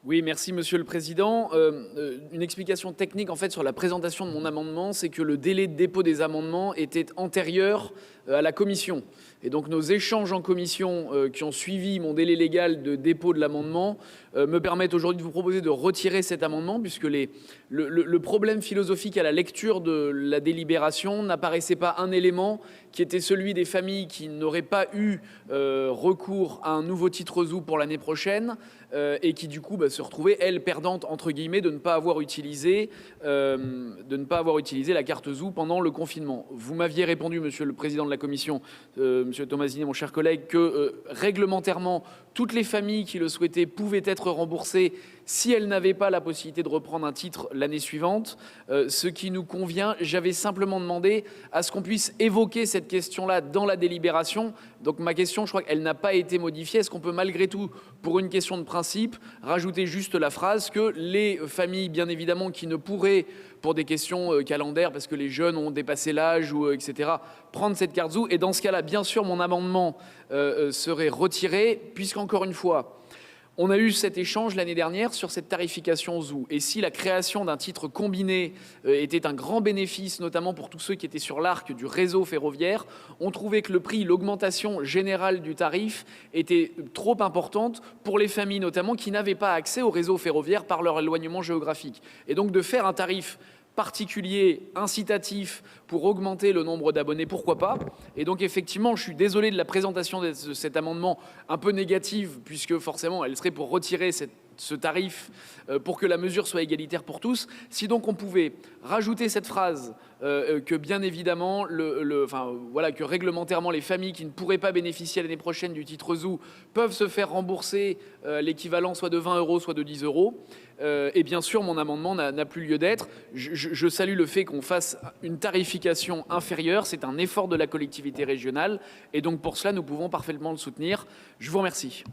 Oui, merci Monsieur le Président. Une explication technique en fait sur la présentation de mon amendement, c'est que le délai de dépôt des amendements était antérieur à la commission. Et donc nos échanges en commission qui ont suivi mon délai légal de dépôt de l'amendement me permettent aujourd'hui de vous proposer de retirer cet amendement puisque le problème philosophique à la lecture de la délibération n'apparaissait pas un élément qui était celui des familles qui n'auraient pas eu recours à un nouveau titre ZOO pour l'année prochaine et qui du coup se retrouvaient, elles, perdantes entre guillemets de ne pas avoir utilisé la carte ZOO pendant le confinement. Vous m'aviez répondu, Monsieur le Président de la Commission, Monsieur Tomassini, mon cher collègue, que réglementairement, toutes les familles qui le souhaitaient pouvaient être remboursées si elles n'avaient pas la possibilité de reprendre un titre l'année suivante, ce qui nous convient. J'avais simplement demandé à ce qu'on puisse évoquer cette question-là dans la délibération. Donc ma question, je crois qu'elle n'a pas été modifiée. Est-ce qu'on peut malgré tout, pour une question de principe, rajouter juste la phrase que les familles, bien évidemment, qui ne pourraient, pour des questions calendaires, parce que les jeunes ont dépassé l'âge, ou etc., prendre cette carte ZOO. Et dans ce cas-là, bien sûr, mon amendement serait retiré, puisqu'encore une fois, on a eu cet échange l'année dernière sur cette tarification ZOO. Et si la création d'un titre combiné était un grand bénéfice, notamment pour tous ceux qui étaient sur l'arc du réseau ferroviaire, on trouvait que le prix, l'augmentation générale du tarif était trop importante pour les familles notamment qui n'avaient pas accès au réseau ferroviaire par leur éloignement géographique. Et donc de faire un tarif particulier, incitatif pour augmenter le nombre d'abonnés, pourquoi pas. Et donc effectivement, je suis désolé de la présentation de cet amendement un peu négative, puisque forcément elle serait pour retirer ce tarif pour que la mesure soit égalitaire pour tous. Si donc on pouvait rajouter cette phrase que bien évidemment, que réglementairement les familles qui ne pourraient pas bénéficier l'année prochaine du titre ZOO peuvent se faire rembourser l'équivalent soit de 20 €, soit de 10 €. Et bien sûr, mon amendement n'a plus lieu d'être. Je salue le fait qu'on fasse une tarification inférieure. C'est un effort de la collectivité régionale. Et donc pour cela, nous pouvons parfaitement le soutenir. Je vous remercie.